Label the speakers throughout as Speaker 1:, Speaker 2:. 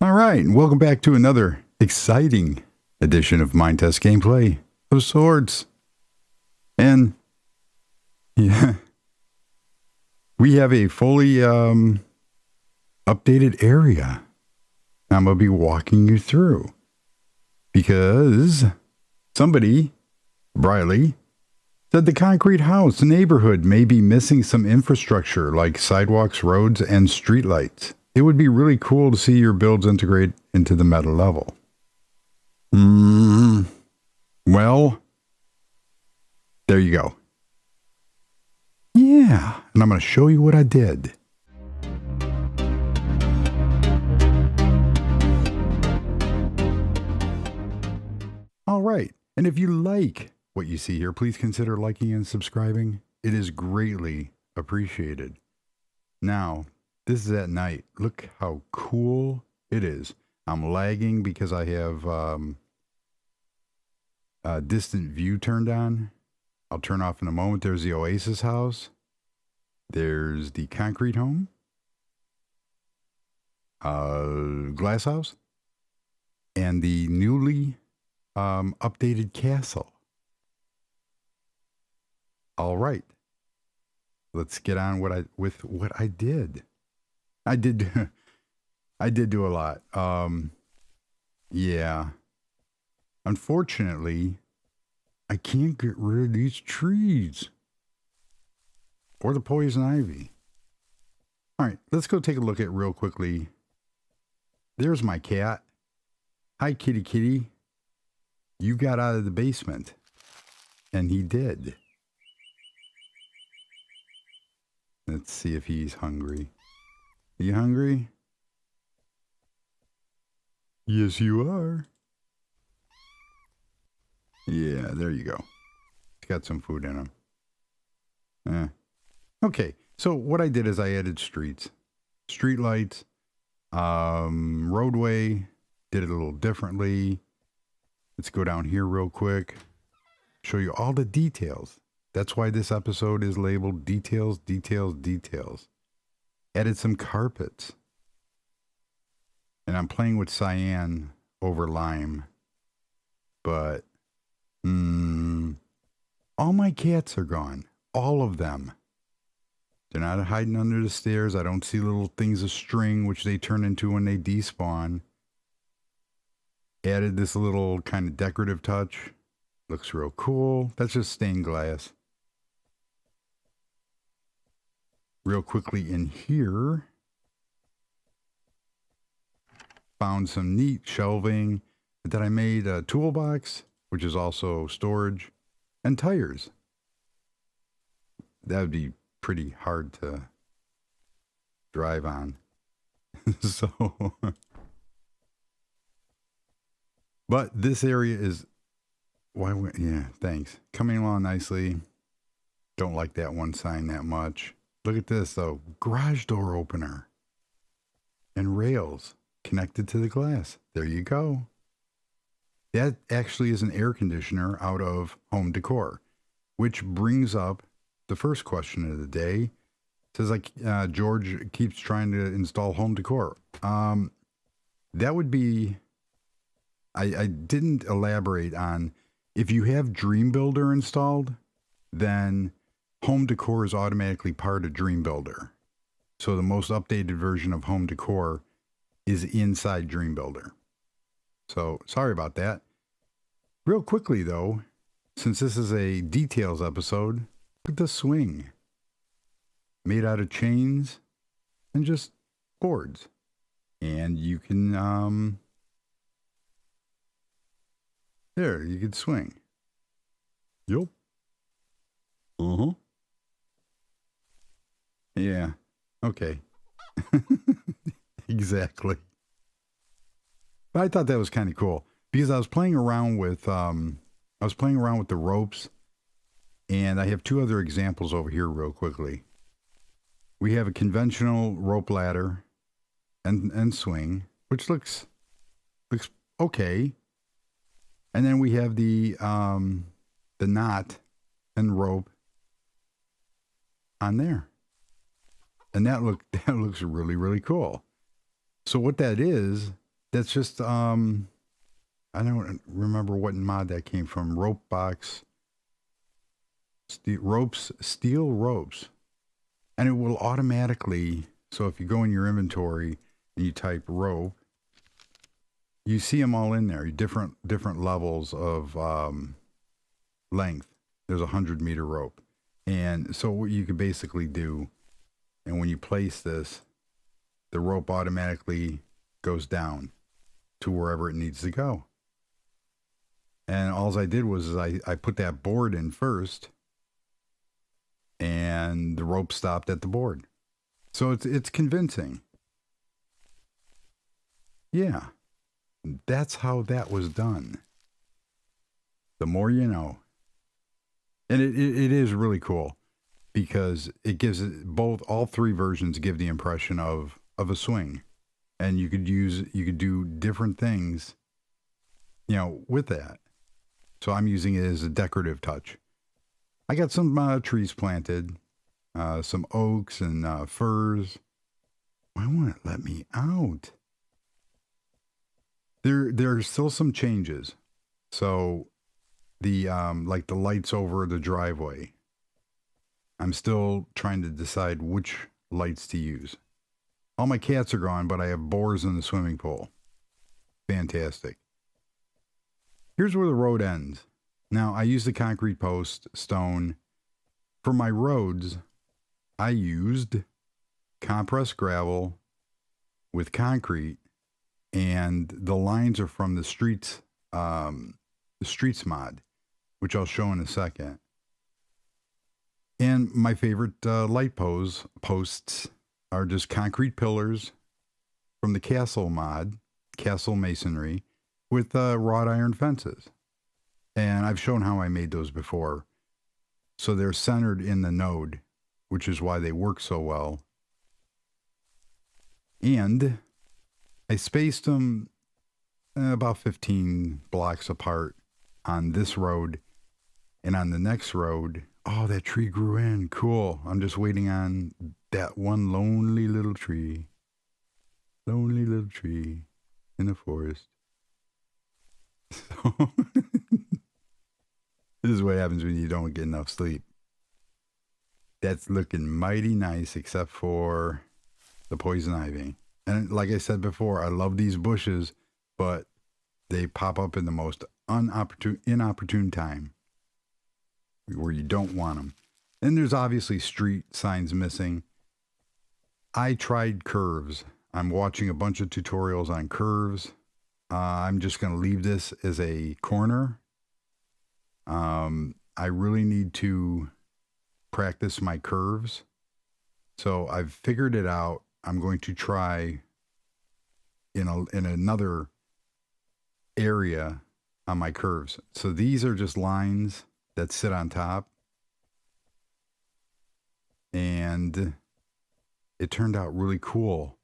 Speaker 1: All right, and welcome back to another exciting edition of Minetest gameplay of sorts. And yeah, we have a fully updated area I'm going to be walking you through because somebody, Briley, said the concrete house neighborhood may be missing some infrastructure like sidewalks, roads, and streetlights. It would be really cool to see your builds integrate into the meta level. Well, there you go. Yeah, and I'm going to show you what I did. All right, and if you like what you see here, please consider liking and subscribing. It is greatly appreciated. Now, this is at night. Look how cool it is. I'm lagging because I have distant view turned on. I'll turn off in a moment. There's the Oasis house. There's the concrete home. Glass house. And the newly updated castle. All right. Let's get on with what I did. I did do a lot. Yeah. Unfortunately, I can't get rid of these trees. Or the poison ivy. All right, let's go take a look at real quickly. There's my cat. Hi, kitty kitty. You got out of the basement. And he did. Let's see if he's hungry. Are you hungry? Yes, you are. Yeah, there you go. He's got some food in him. Okay, so what I did is I added streets. Street lights. Roadway. Did it a little differently. Let's go down here real quick. Show you all the details. That's why this episode is labeled Details, Details, Details. Added some carpets. And I'm playing with cyan over lime. But, all my cats are gone. All of them. They're not hiding under the stairs. I don't see little things of string, which they turn into when they despawn. Added this little kind of decorative touch. Looks real cool. That's just stained glass. Real quickly in here, found some neat shelving that I made a toolbox, which is also storage, and tires. That would be pretty hard to drive on. So, but this area is, yeah, thanks. Coming along nicely. Don't like that one sign that much. Look at this, though. Garage door opener. And rails connected to the glass. There you go. That actually is an air conditioner out of home decor. Which brings up the first question of the day. It says, like, George keeps trying to install home decor. That would be... I didn't elaborate on... If you have Dream Builder installed, then... Home Decor is automatically part of Dream Builder. So the most updated version of Home Decor is inside Dream Builder. So sorry about that. Real quickly though, since this is a details episode, look at the swing. Made out of chains and just boards. And you can, there, you could swing. Yup. Uh-huh. Yeah. Okay. Exactly. But I thought that was kind of cool because I was playing around with the ropes, and I have two other examples over here real quickly. We have a conventional rope ladder and swing, which looks okay. And then we have the knot and rope on there. And that looks really, really cool. So what that is That's just, I don't remember what mod that came from. Rope box, steel ropes. And it will automatically, so if you go in your inventory and you type rope, you see them all in there, different levels of length. There's 100-meter rope. And so what you could basically do, and when you place this, the rope automatically goes down to wherever it needs to go. And all I did was I put that board in first, and the rope stopped at the board. So it's convincing. Yeah. That's how that was done. The more you know. And it is really cool because it gives it all three versions give the impression of a swing. And you could do different things, with that. So I'm using it as a decorative touch. I got some trees planted, some oaks and firs. Why won't it let me out? There are still some changes. So the like the lights over the driveway, I'm still trying to decide which lights to use. All my cats are gone, but I have boars in the swimming pool. Fantastic. Here's where the road ends. Now, I use the concrete post, stone. For my roads, I used compressed gravel with concrete, and the lines are from the streets mod, which I'll show in a second. And my favorite light posts are just concrete pillars from the castle mod, castle masonry, with wrought iron fences. And I've shown how I made those before. So they're centered in the node, which is why they work so well. And I spaced them about 15 blocks apart on this road, and on the next road, oh, that tree grew in. Cool. I'm just waiting on that one lonely little tree. Lonely little tree in the forest. So this is what happens when you don't get enough sleep. That's looking mighty nice, except for the poison ivy. And like I said before, I love these bushes, but they pop up in the most inopportune time where you don't want them. And there's obviously street signs missing. I tried curves. I'm watching a bunch of tutorials on curves. I'm just going to leave this as a corner. I really need to practice my curves. So I've figured it out. I'm going to try in another area on my curves. So these are just lines that sit on top. And it turned out really cool.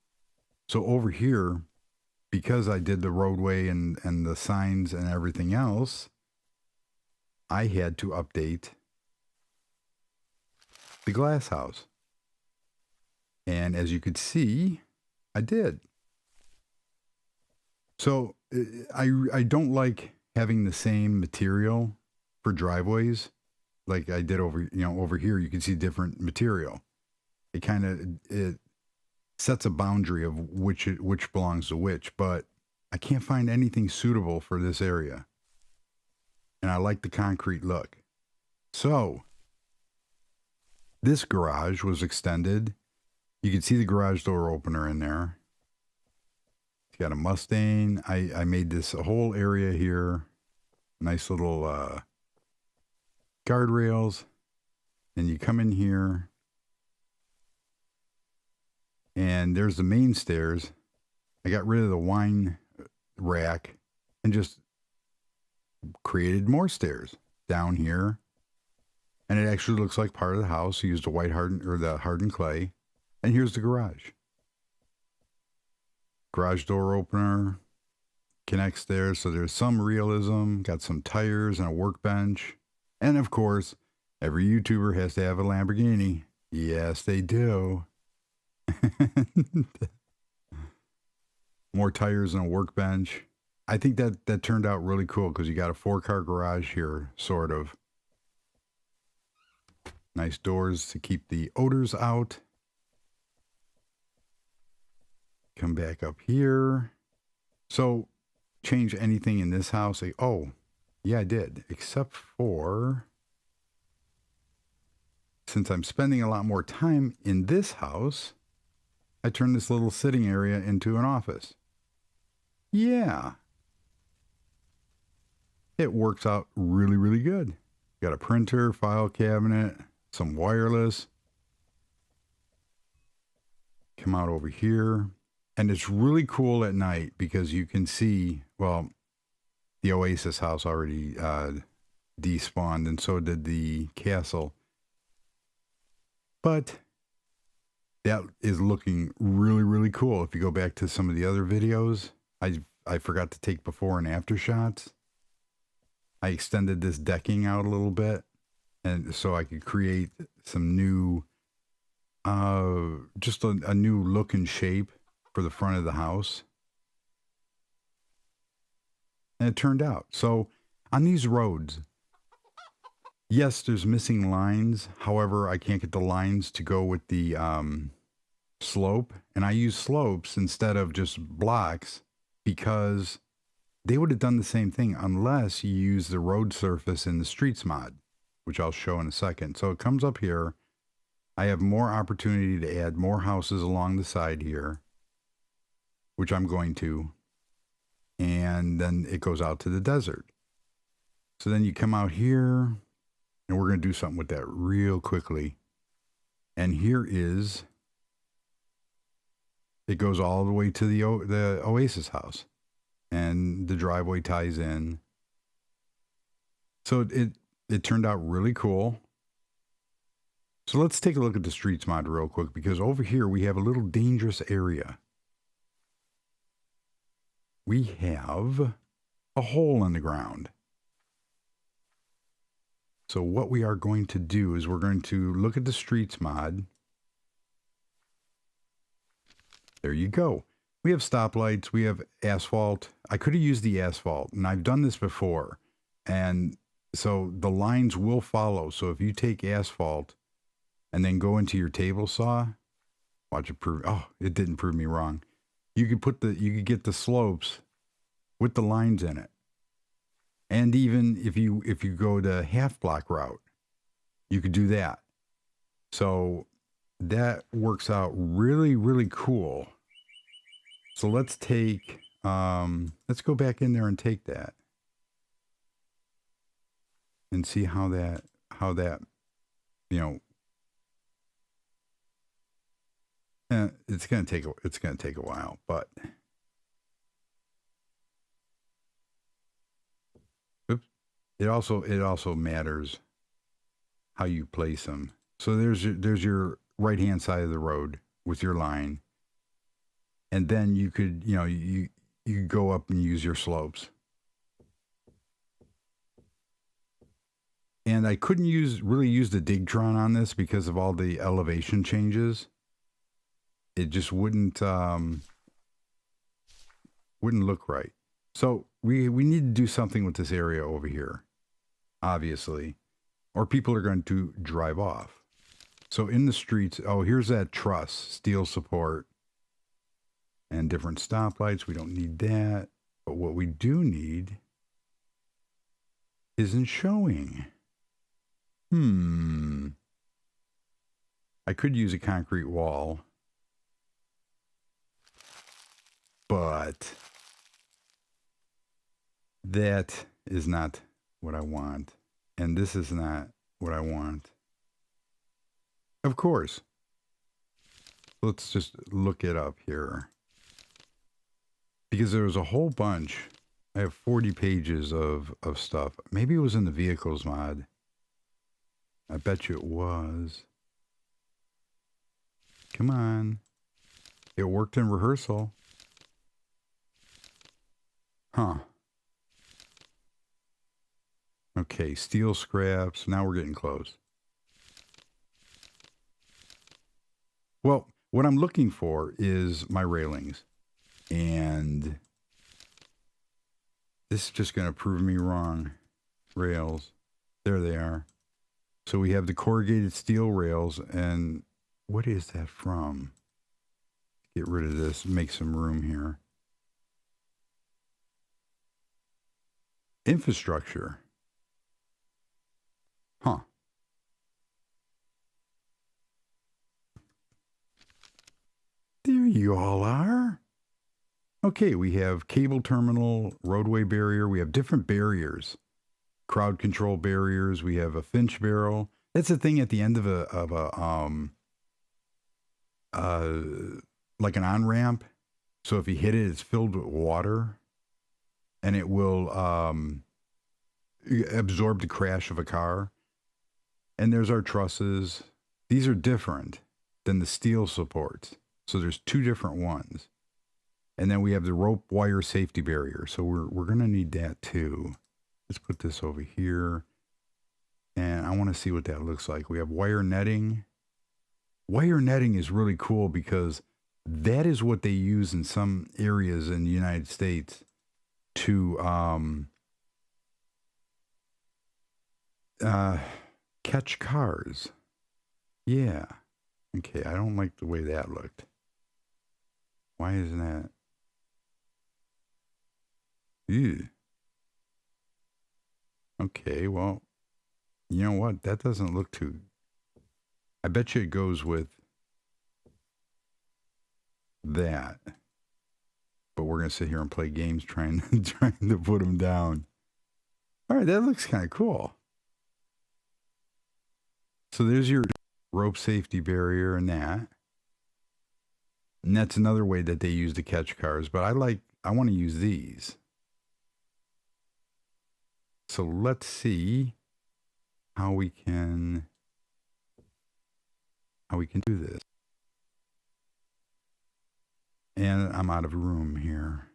Speaker 1: So over here, because I did the roadway and the signs and everything else, I had to update the glass house. And as you could see, I did. So I don't like having the same material for driveways like I did over here. You can see different material. It sets a boundary of which belongs to which, but I can't find anything suitable for this area. And I like the concrete look. So this garage was extended. You can see the garage door opener in there. It's got a Mustang. I made this whole area here. Nice little guardrails. And you come in here. And there's the main stairs. I got rid of the wine rack and just created more stairs down here. And it actually looks like part of the house. I used the hardened clay. And here's the garage. Garage door opener connects there. So there's some realism. Got some tires and a workbench. And of course, every YouTuber has to have a Lamborghini. Yes, they do. more tires and a workbench. I think that turned out really cool because you got a 4-car garage here, sort of. Nice doors to keep the odors out. Come back up here. So, change anything in this house? Oh, yeah, I did. Except for, since I'm spending a lot more time in this house, I turned this little sitting area into an office. Yeah. It works out really, really good. Got a printer, file cabinet, some wireless. Come out over here. And it's really cool at night because you can see, well, the Oasis house already despawned, and so did the castle. But that is looking really, really cool. If you go back to some of the other videos, I forgot to take before and after shots. I extended this decking out a little bit, and so I could create some new, just a new look and shape for the front of the house. And it turned out. So on these roads, yes, there's missing lines. However, I can't get the lines to go with the slope. And I use slopes instead of just blocks because they would have done the same thing unless you use the road surface in the streets mod, which I'll show in a second. So it comes up here. I have more opportunity to add more houses along the side here, which I'm going to, and then it goes out to the desert. So then you come out here, and we're going to do something with that real quickly. And here is, it goes all the way to the Oasis house, and the driveway ties in. So it turned out really cool. So let's take a look at the streets mod real quick, because over here we have a little dangerous area. We have a hole in the ground. So what we are going to do is we're going to look at the streets mod. There you go. We have stoplights. We have asphalt. I could have used the asphalt, and I've done this before. And so the lines will follow. So if you take asphalt and then go into your table saw, watch it prove. Oh, it didn't prove me wrong. You could get the slopes with the lines in it. And even if you go the half block route, you could do that. So that works out really, really cool. So let's take, let's go back in there and take that and see how that, you know, it's going to take a while, but it also matters how you place them. So there's your right hand side of the road with your line, and then you could, you go up and use your slopes. And I couldn't really use the Digtron on this because of all the elevation changes. It just wouldn't look right. So we need to do something with this area over here, obviously, or people are going to drive off. So in the streets, oh, here's that truss, steel support, and different stoplights. We don't need that. But what we do need isn't showing. I could use a concrete wall, but that is not what I want. And this is not what I want. Of course. Let's just look it up here. Because there was a whole bunch. I have 40 pages of stuff. Maybe it was in the vehicles mod. I bet you it was. Come on. It worked in rehearsal. Huh. Okay, steel scraps. Now we're getting close. Well, what I'm looking for is my railings. And this is just going to prove me wrong. Rails. There they are. So we have the corrugated steel rails. And what is that from? Get rid of this. Make some room here. Infrastructure. Huh. There you all are. Okay, we have cable terminal, roadway barrier. We have different barriers. Crowd control barriers. We have a Finch barrel. That's the thing at the end of like an on-ramp. So if you hit it, it's filled with water. And it will absorb the crash of a car. And there's our trusses. These are different than the steel supports. So there's two different ones. And then we have the rope wire safety barrier. So we're going to need that too. Let's put this over here. And I want to see what that looks like. We have wire netting. Wire netting is really cool because that is what they use in some areas in the United States to catch cars. Yeah. Okay, I don't like the way that looked. Why isn't that? Ew. Okay, well, you know what? That doesn't look too... I bet you it goes with that. But we're going to sit here and play games trying to put them down. All right, that looks kind of cool. So there's your rope safety barrier and that. And that's another way that they use to catch cars. But I want to use these. So let's see how we can do this. And I'm out of room here.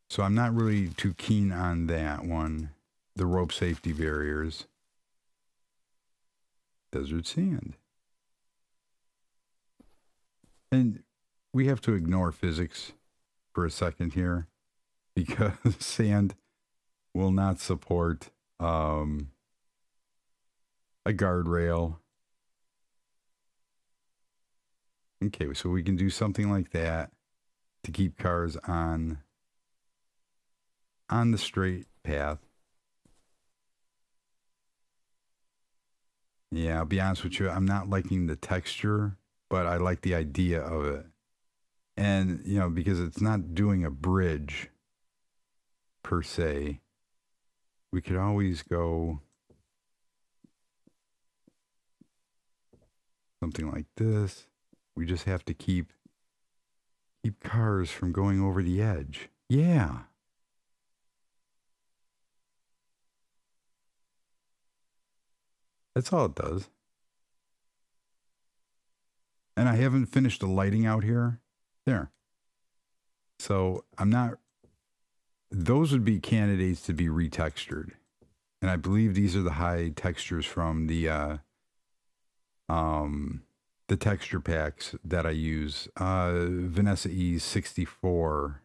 Speaker 1: So I'm not really too keen on that one. The rope safety barriers. Desert sand. And we have to ignore physics for a second here because sand will not support a guardrail. Okay, so we can do something like that to keep cars on the straight path. Yeah, I'll be honest with you, I'm not liking the texture, but I like the idea of it. And, you know, because it's not doing a bridge per se, we could always go something like this. We just have to keep cars from going over the edge. Yeah. That's all it does. And I haven't finished the lighting out here. There. So I'm not... Those would be candidates to be retextured. And I believe these are the high textures from the texture packs that I use. Vanessa E's 64.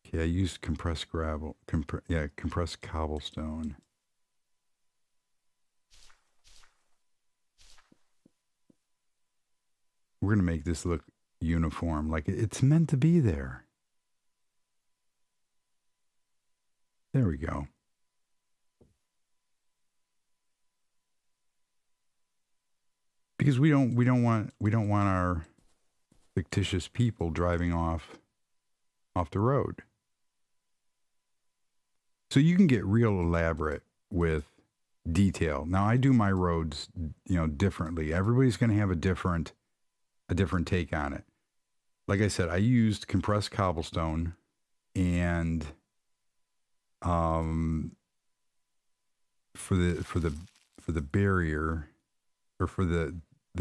Speaker 1: Okay, I used compressed gravel. Compressed cobblestone. We're going to make this look uniform, like it's meant to be there. There we go. Because we don't want our fictitious people driving off the road. So you can get real elaborate with detail. Now I do my roads, you know, differently. Everybody's going to have a different take on it. Like I said, I used compressed cobblestone and for the barrier or for the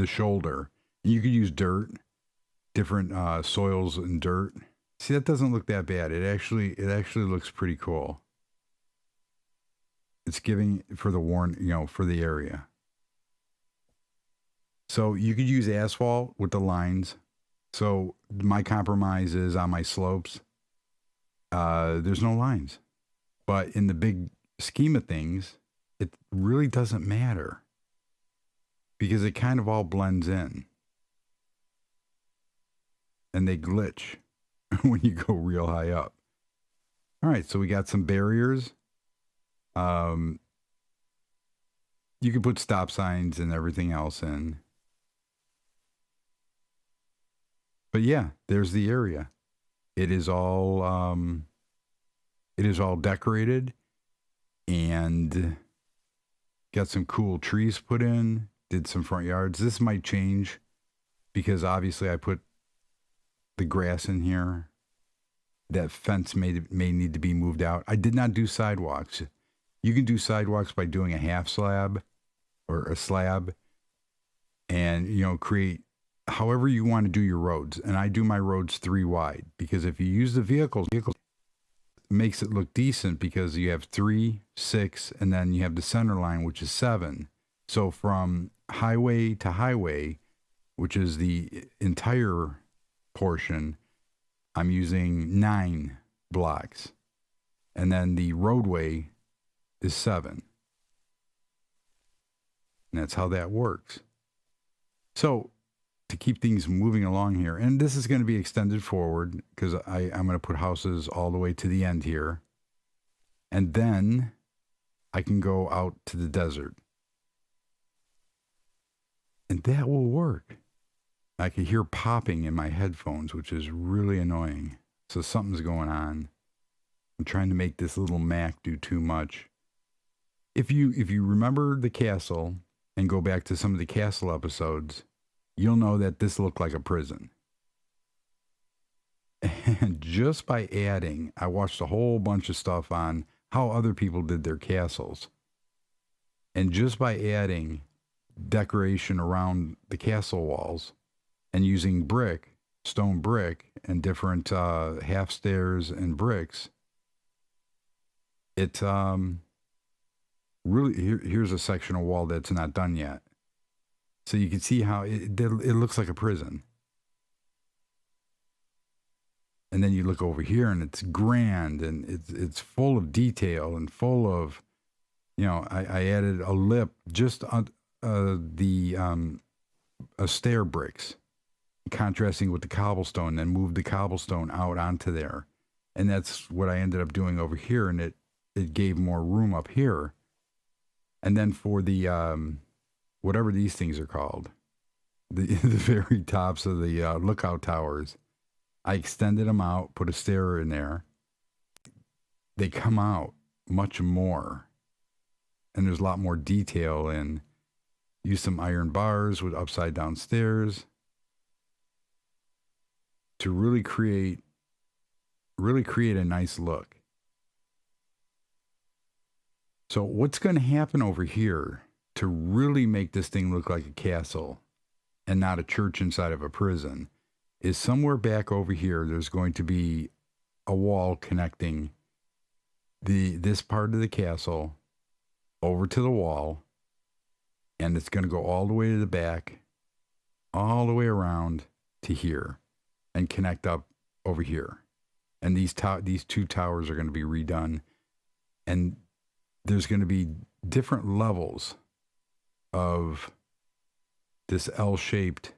Speaker 1: shoulder. You could use dirt, different soils and dirt. See, that doesn't look that bad. It actually looks pretty cool. It's giving for the for the area. So you could use asphalt with the lines So my compromise is on my slopes, there's no lines. But in the big scheme of things, it really doesn't matter because it kind of all blends in. And they glitch when you go real high up. All right, so we got some barriers. You can put stop signs and everything else in. But yeah, there's the area. It is all decorated and got some cool trees put in, did some front yards. This might change because obviously I put the grass in here. That fence may need to be moved out. I did not do sidewalks. You can do sidewalks by doing a half slab or a slab and, you know, create however you want to do your roads. And I do my roads 3 wide because if you use the vehicles, it makes it look decent because you have 3, 6, and then you have the center line, which is 7. So from highway to highway, which is the entire portion, I'm using 9 blocks. And then the roadway is 7. And that's how that works. So to keep things moving along here, and this is going to be extended forward because I'm going to put houses all the way to the end here. And then I can go out to the desert. And that will work. I could hear popping in my headphones, which is really annoying. So something's going on. I'm trying to make this little Mac do too much. If you remember the castle and go back to some of the castle episodes, you'll know that this looked like a prison. And just by adding, I watched a whole bunch of stuff on how other people did their castles. And just by adding decoration around the castle walls and using brick, stone brick, and different half stairs and bricks, it really, here's a section of wall that's not done yet. So you can see how it looks like a prison. And then you look over here and it's grand and it's full of detail and full of, you know, I added a lip just on stair bricks, contrasting with the cobblestone, then moved the cobblestone out onto there. And that's what I ended up doing over here. And it gave more room up here. And then for the, whatever these things are called, the very tops of the lookout towers, I extended them out, put a stair in there. They come out much more. And there's a lot more detail and use some iron bars with upside down stairs to really create a nice look. So what's going to happen over here to really make this thing look like a castle and not a church inside of a prison is somewhere back over here, there's going to be a wall connecting this part of the castle over to the wall, and it's going to go all the way to the back, all the way around to here, and connect up over here. And these 2 towers are going to be redone, and there's going to be different levels of this L-shaped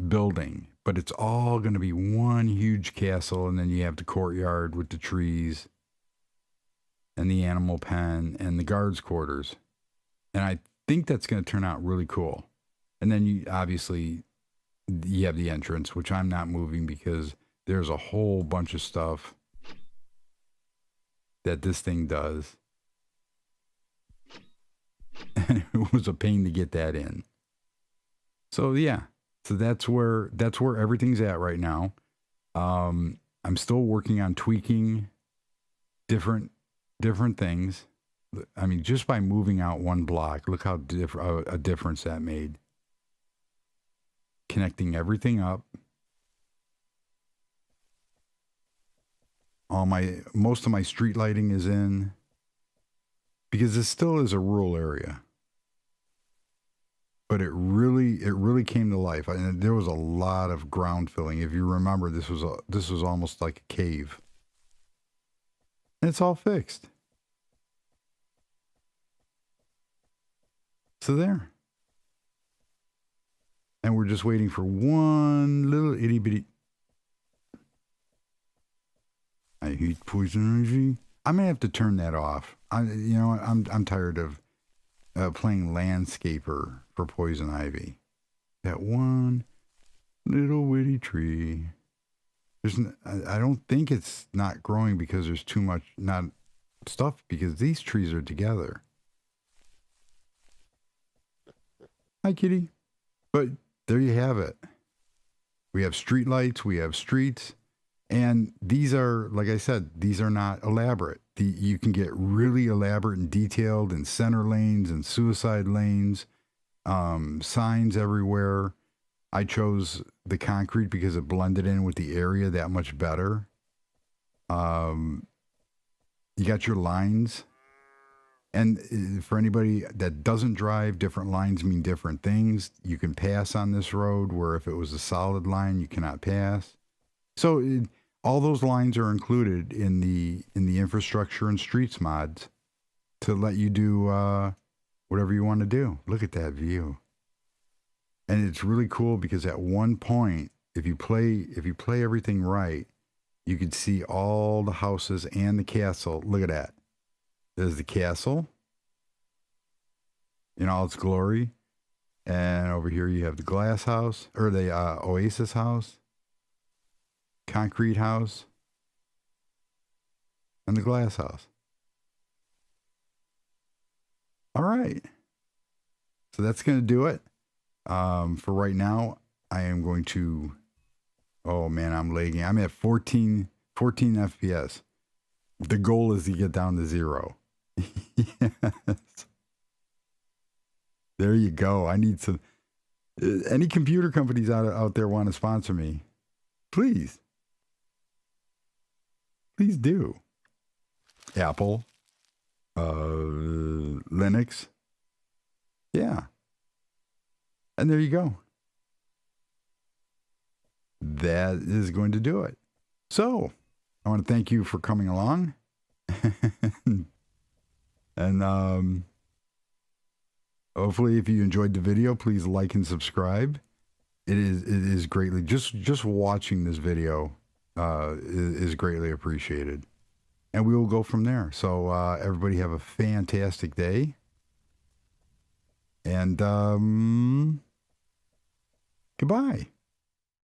Speaker 1: building, but it's all going to be one huge castle, and then you have the courtyard with the trees and the animal pen and the guards' quarters. And I think that's going to turn out really cool. And then you have the entrance, which I'm not moving because there's a whole bunch of stuff that this thing does. And it was a pain to get that in. So yeah, so that's where everything's at right now. I'm still working on tweaking different things. I mean, just by moving out one block, look how a difference that made. Connecting everything up. Most of my street lighting is in, because this still is a rural area. but it really came to life. And there was a lot of ground filling. If you remember, this was almost like a cave. And it's all fixed. So there. And we're just waiting for one little itty bitty. I hate poison ivy. I'm gonna have to turn that off. I'm tired of playing landscaper for poison ivy. That one little witty tree. I don't think it's not growing because there's too much not stuff, because these trees are together. Hi, kitty. But there you have it. We have street lights, we have streets, and these are, like I said, these are not elaborate. You can get really elaborate and detailed in center lanes and suicide lanes, signs everywhere. I chose the concrete because it blended in with the area that much better. You got your lines. And for anybody that doesn't drive, different lines mean different things. You can pass on this road, where if it was a solid line, you cannot pass. So all those lines are included in the infrastructure and streets mods to let you do whatever you want to do. Look at that view. And it's really cool because at one point, if you play everything right, you could see all the houses and the castle. Look at that. There's the castle in all its glory. And over here you have the glass house, or the Oasis house, concrete house, and the glass house. All right. So that's going to do it. For right now, I am going to, oh man, I'm lagging. I'm at 14 FPS. The goal is to get down to 0. Yes. There you go. I need some, any computer companies out there want to sponsor me, please do. Apple, Linux. Yeah. And there you go. That is going to do it. So I want to thank you for coming along. And hopefully if you enjoyed the video, please like and subscribe. It is greatly, just watching this video is greatly appreciated. And we will go from there. So everybody have a fantastic day. And goodbye.